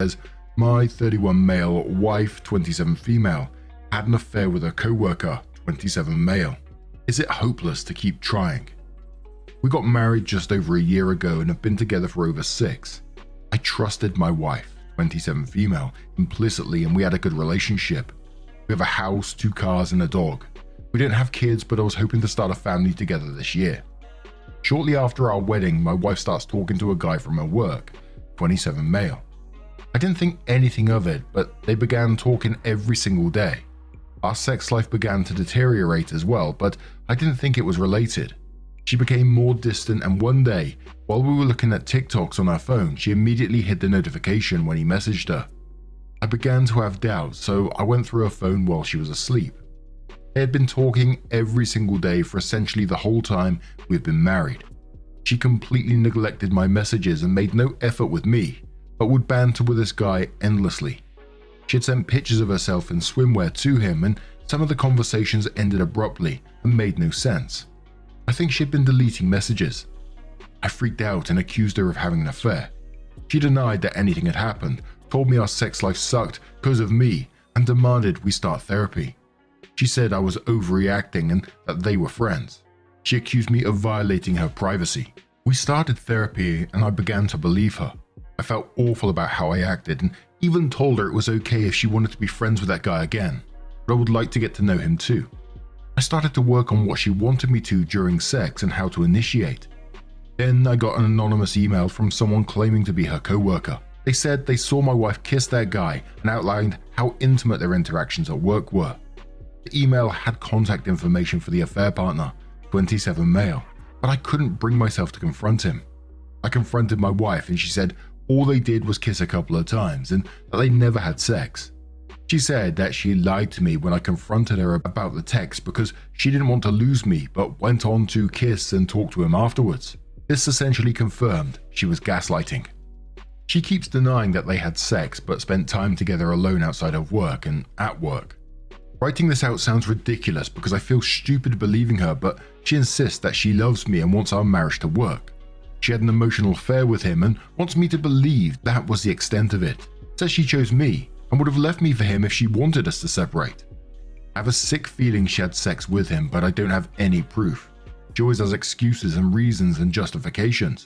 says, my 31 male, wife 27 female, had an affair with a co-worker 27 male. Is it hopeless to keep trying? We got married just over a year ago and have been together for over 6. I trusted my wife, 27 female, implicitly, and we had a good relationship. We have a house, 2 cars and a dog. We didn't have kids, but I was hoping to start a family together this year. Shortly after our wedding, my wife starts talking to a guy from her work, 27 male. I didn't think anything of it, but they began talking every single day. Our sex life began to deteriorate as well, but I didn't think it was related. She became more distant, and one day, while we were looking at TikToks on our phone, she immediately hid the notification when he messaged her. I began to have doubts, so I went through her phone while she was asleep. They had been talking every single day for essentially the whole time we've been married. She completely neglected my messages and made no effort with me, but would banter with this guy endlessly. She had sent pictures of herself in swimwear to him, and some of the conversations ended abruptly and made no sense. I think she had been deleting messages. I freaked out and accused her of having an affair. She denied that anything had happened, told me our sex life sucked because of me, and demanded we start therapy. She said I was overreacting and that they were friends. She accused me of violating her privacy. We started therapy and I began to believe her. I felt awful about how I acted and even told her it was okay if she wanted to be friends with that guy again, but I would like to get to know him too. I started to work on what she wanted me to during sex and how to initiate. Then I got an anonymous email from someone claiming to be her co-worker. They said they saw my wife kiss that guy and outlined how intimate their interactions at work were. The email had contact information for the affair partner, 27 male, but I couldn't bring myself to confront him. I confronted my wife and she said all they did was kiss a couple of times and that they never had sex. She said that she lied to me when I confronted her about the text because she didn't want to lose me, but went on to kiss and talk to him afterwards. This essentially confirmed she was gaslighting. She keeps denying that they had sex but spent time together alone outside of work and at work. Writing this out sounds ridiculous because I feel stupid believing her, but she insists that she loves me and wants our marriage to work. She had an emotional affair with him and wants me to believe that was the extent of it. Says she chose me and would have left me for him if she wanted us to separate. I have a sick feeling she had sex with him, but I don't have any proof. She always has excuses and reasons and justifications.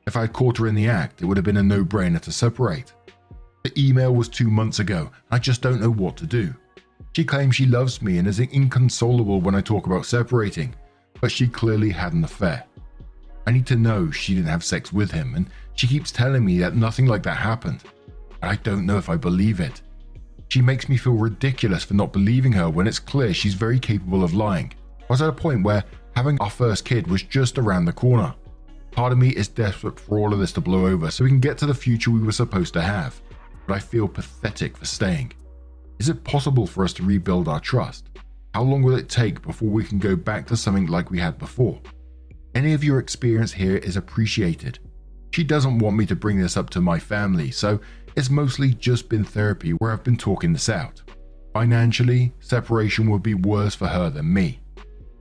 If I had caught her in the act, it would have been a no-brainer to separate. The email was 2 months ago, and I just don't know what to do. She claims she loves me and is inconsolable when I talk about separating, but she clearly had an affair. I need to know she didn't have sex with him, and she keeps telling me that nothing like that happened. I don't know if I believe it. She makes me feel ridiculous for not believing her when it's clear she's very capable of lying. I was at a point where having our first kid was just around the corner. Part of me is desperate for all of this to blow over so we can get to the future we were supposed to have, but I feel pathetic for staying. Is it possible for us to rebuild our trust? How long will it take before we can go back to something like we had before? Any of your experience here is appreciated. She doesn't want me to bring this up to my family, so it's mostly just been therapy where I've been talking this out. Financially, separation would be worse for her than me.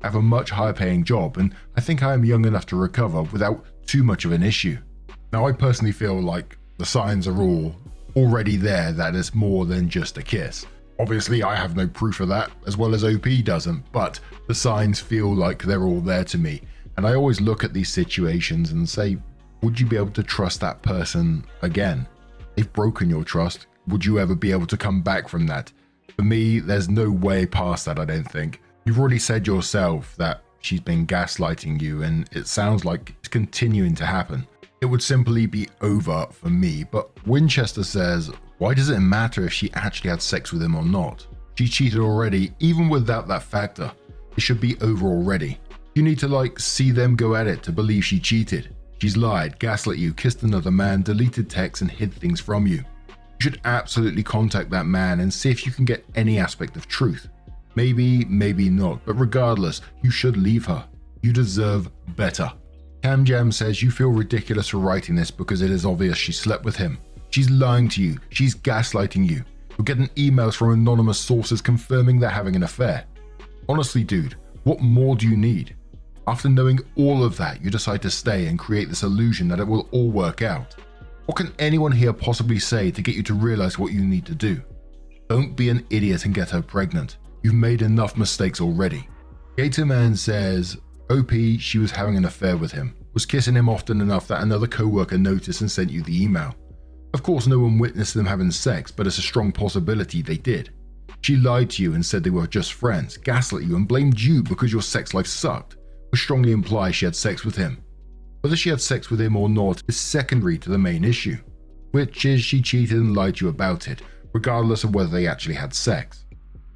I have a much higher paying job and I think I am young enough to recover without too much of an issue. Now I personally feel like the signs are all already there that it's more than just a kiss. Obviously I have no proof of that, as well as OP doesn't, but the signs feel like they're all there to me. And I always look at these situations and say, would you be able to trust that person again? They've broken your trust. Would you ever be able to come back from that? For me, there's no way past that, I don't think. You've already said yourself that she's been gaslighting you, and it sounds like it's continuing to happen. It would simply be over for me, but Winchester says, why does it matter if she actually had sex with him or not? She cheated already, even without that factor. It should be over already. You need to see them go at it to believe she cheated. She's lied, gaslit you, kissed another man, deleted texts and hid things from you. You should absolutely contact that man and see if you can get any aspect of truth. Maybe, maybe not, but regardless, you should leave her. You deserve better. Cam Jam says you feel ridiculous for writing this because it is obvious she slept with him. She's lying to you. She's gaslighting you. You're getting emails from anonymous sources confirming they're having an affair. Honestly, dude, what more do you need? After knowing all of that, you decide to stay and create this illusion that it will all work out. What can anyone here possibly say to get you to realize what you need to do? Don't be an idiot and get her pregnant. You've made enough mistakes already. Gatorman says, OP, she was having an affair with him, was kissing him often enough that another co-worker noticed and sent you the email. Of course, no one witnessed them having sex, but it's a strong possibility they did. She lied to you and said they were just friends, gaslit you and blamed you because your sex life sucked, which strongly implies she had sex with him. Whether she had sex with him or not is secondary to the main issue, which is she cheated and lied to you about it, regardless of whether they actually had sex.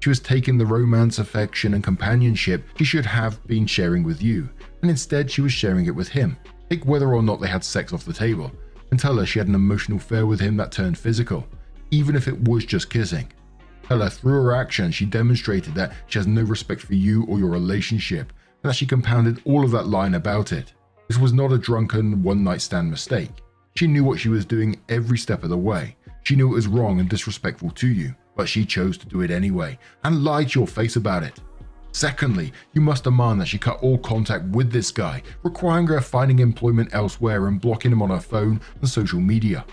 She was taking the romance, affection, and companionship she should have been sharing with you, and instead she was sharing it with him. Take whether or not they had sex off the table, and tell her she had an emotional affair with him that turned physical, even if it was just kissing. Tell her through her actions she demonstrated that she has no respect for you or your relationship, and that she compounded all of that lying about it. This was not a drunken one-night stand mistake. She knew what she was doing every step of the way. She knew it was wrong and disrespectful to you, but she chose to do it anyway, and lied to your face about it. Secondly, you must demand that she cut all contact with this guy, requiring her finding employment elsewhere and blocking him on her phone and social media.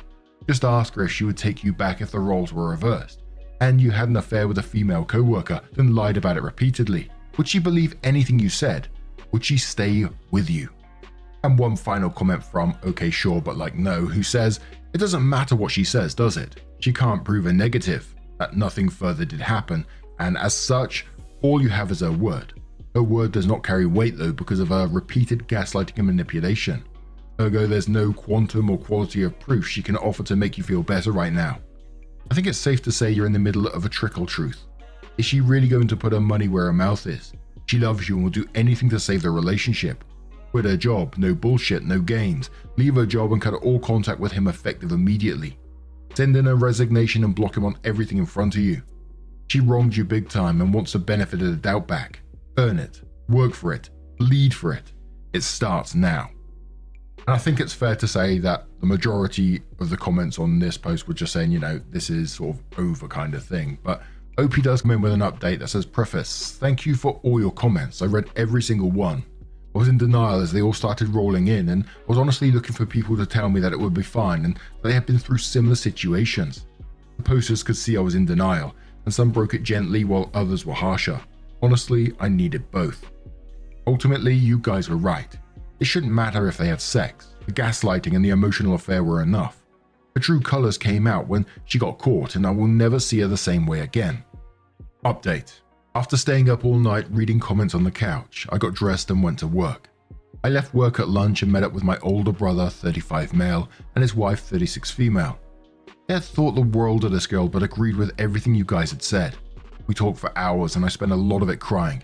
Just ask her if she would take you back if the roles were reversed, and you had an affair with a female co-worker, then lied about it repeatedly. Would she believe anything you said? Would she stay with you? And one final comment from Okay Sure But Like No, who says, it doesn't matter what she says, does it? She can't prove a negative, that nothing further did happen, and as such, all you have is her word. Her word does not carry weight though because of her repeated gaslighting and manipulation. Ergo, there's no quantum or quality of proof she can offer to make you feel better right now. I think it's safe to say you're in the middle of a trickle truth. Is she really going to put her money where her mouth is? She loves you and will do anything to save the relationship. Quit her job, no bullshit, no games. Leave her job and cut all contact with him effective immediately. Send in a resignation and block him on everything in front of you. She wronged you big time and wants the benefit of the doubt back. Earn it, work for it, bleed for it. It starts now. And I think it's fair to say that the majority of the comments on this post were just saying, you know, this is sort of over kind of thing. But OP does come in with an update that says, preface, thank you for all your comments. I read every single one. I was in denial as they all started rolling in, and I was honestly looking for people to tell me that it would be fine and they had been through similar situations. The posters could see I was in denial, and some broke it gently while others were harsher. Honestly, I needed both. Ultimately, you guys were right. It shouldn't matter if they had sex. The gaslighting and the emotional affair were enough. Her true colors came out when she got caught, and I will never see her the same way again. Update. After staying up all night reading comments on the couch, I got dressed and went to work. I left work at lunch and met up with my older brother, 35 male, and his wife, 36 female. They had thought the world of this girl but agreed with everything you guys had said. We talked for hours and I spent a lot of it crying.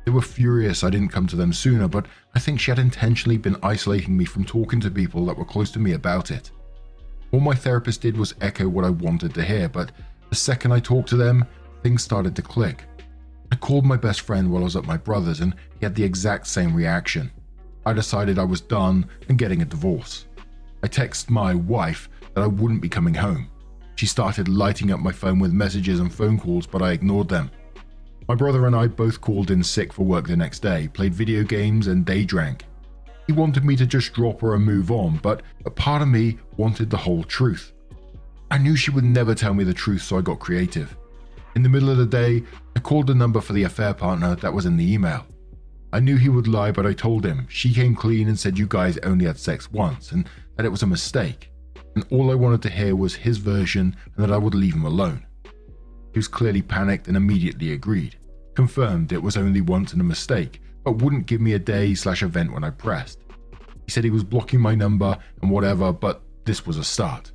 They were furious I didn't come to them sooner, but I think she had intentionally been isolating me from talking to people that were close to me about it. All my therapist did was echo what I wanted to hear, but the second I talked to them, things started to click. I called my best friend while I was at my brother's and he had the exact same reaction. I decided I was done and getting a divorce. I texted my wife that I wouldn't be coming home. She started lighting up my phone with messages and phone calls, but I ignored them. My brother and I both called in sick for work the next day, played video games and day drank. He wanted me to just drop her and move on, but a part of me wanted the whole truth. I knew she would never tell me the truth, so I got creative. In the middle of the day, I called the number for the affair partner that was in the email. I knew he would lie, but I told him. She came clean and said you guys only had sex once and that it was a mistake. And all I wanted to hear was his version and that I would leave him alone. He was clearly panicked and immediately agreed. Confirmed it was only once and a mistake, but wouldn't give me a day/event when I pressed. He said he was blocking my number and whatever, but this was a start.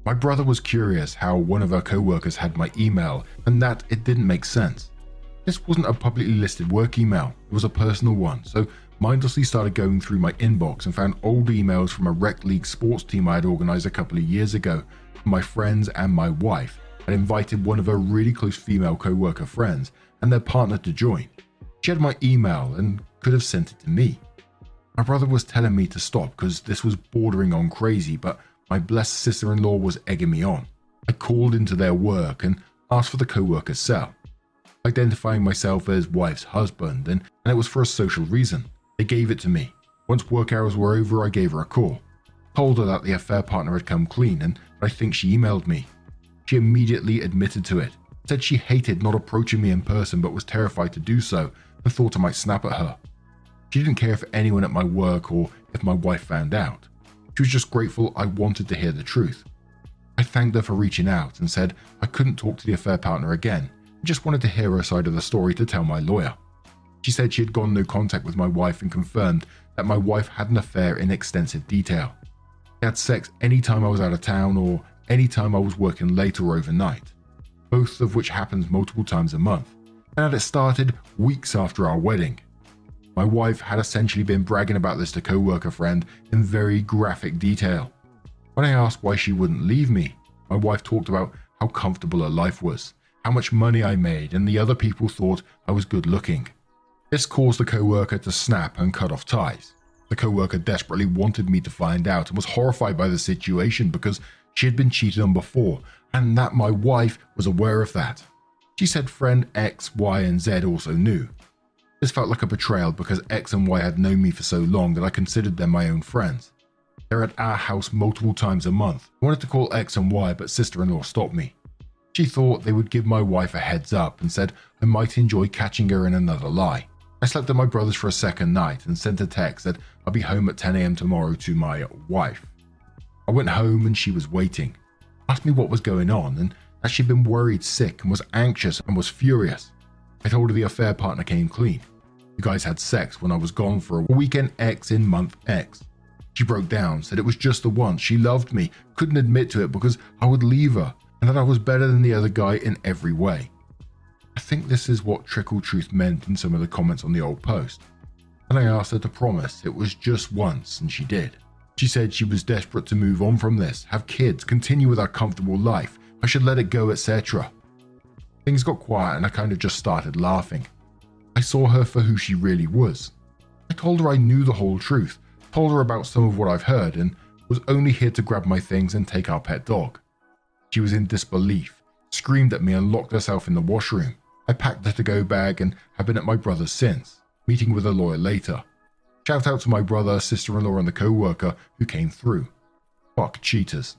My brother was curious how one of her co-workers had my email and that it didn't make sense. This wasn't a publicly listed work email, it was a personal one, so mindlessly started going through my inbox and found old emails from a rec league sports team I had organized a couple of years ago. My friends and my wife had invited one of her really close female co-worker friends and their partner to join. She had my email and could have sent it to me. My brother was telling me to stop because this was bordering on crazy, but my blessed sister-in-law was egging me on. I called into their work and asked for the co-worker's cell, identifying myself as wife's husband, and it was for a social reason. They gave it to me. Once work hours were over, I gave her a call. Told her that the affair partner had come clean and I think she emailed me. She immediately admitted to it, said she hated not approaching me in person but was terrified to do so and thought I might snap at her. She didn't care for anyone at my work or if my wife found out. She was just grateful I wanted to hear the truth. I thanked her for reaching out and said I couldn't talk to the affair partner again and just wanted to hear her side of the story to tell my lawyer. She said she had gone no contact with my wife and confirmed that my wife had an affair in extensive detail. They had sex anytime I was out of town or anytime I was working late or overnight, both of which happens multiple times a month, and had it started weeks after our wedding. My wife had essentially been bragging about this to co-worker friend in very graphic detail. When I asked why she wouldn't leave me, my wife talked about how comfortable her life was, how much money I made, and the other people thought I was good looking. This caused the co-worker to snap and cut off ties. The co-worker desperately wanted me to find out and was horrified by the situation because she had been cheated on before and that my wife was aware of that. She said friend X, Y, and Z also knew. This felt like a betrayal because X and Y had known me for so long that I considered them my own friends. They're at our house multiple times a month. I wanted to call X and Y, but sister-in-law stopped me. She thought they would give my wife a heads up and said I might enjoy catching her in another lie. I slept at my brother's for a second night and sent a text that I'll be home at 10 a.m. tomorrow to my wife. I went home and she was waiting. Asked me what was going on and that she'd been worried sick and was anxious and was furious. I told her the affair partner came clean. You guys had sex when I was gone for a weekend X in month X. She broke down, said it was just the once. She loved me, couldn't admit to it because I would leave her and that I was better than the other guy in every way. I think this is what Trickle Truth meant in some of the comments on the old post. And I asked her to promise it was just once and she did. She said she was desperate to move on from this, have kids, continue with our comfortable life. I should let it go, etc. Things got quiet and I kind of just started laughing. I saw her for who she really was. I told her I knew the whole truth, told her about some of what I've heard and was only here to grab my things and take our pet dog. She was in disbelief, screamed at me and locked herself in the washroom. I packed her to-go bag and have been at my brother's since, meeting with a lawyer later. Shout out to my brother, sister-in-law and the co-worker who came through. Fuck cheaters.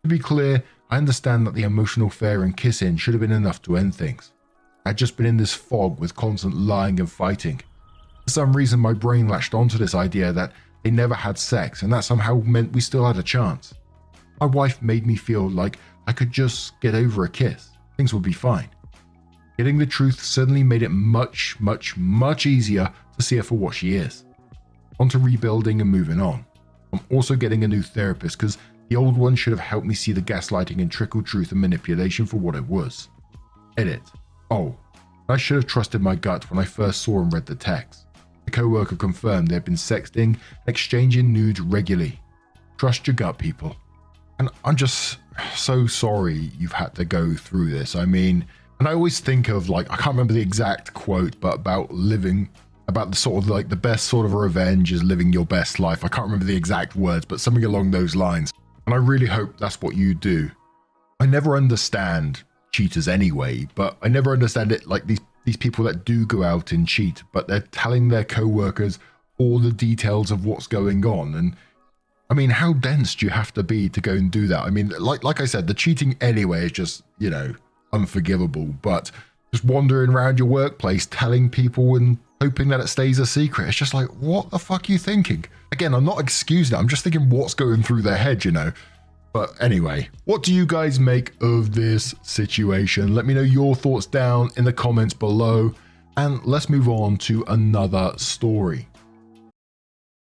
To be clear, I understand that the emotional fare and kissing should have been enough to end things. I had just been in this fog with constant lying and fighting. For some reason my brain latched onto this idea that they never had sex and that somehow meant we still had a chance. My wife made me feel like I could just get over a kiss. Things would be fine. Getting the truth suddenly made it much easier to see her for what she is. On to rebuilding and moving on. I'm also getting a new therapist because the old one should have helped me see the gaslighting and trickle truth and manipulation for what it was. Edit. Oh, I should have trusted my gut when I first saw and read the text. The co-worker confirmed they had been sexting and exchanging nudes regularly. Trust your gut, people. And I'm just so sorry you've had to go through this. I mean, and I always think of like, I can't remember the exact quote, but about the sort of like the best sort of revenge is living your best life. I can't remember the exact words, but something along those lines. And I really hope that's what you do. I never understand cheaters anyway, but I never understand it like these people that do go out and cheat, but they're telling their co-workers all the details of what's going on. And I mean, how dense do you have to be to go and do that? I mean, like I said, the cheating anyway is just, you know, unforgivable, but just wandering around your workplace telling people and hoping that it stays a secret, it's just like, what the fuck are you thinking? Again, I'm not excusing it, I'm just thinking what's going through their head, you know? But anyway, what do you guys make of this situation? Let me know your thoughts down in the comments below, and let's move on to another story.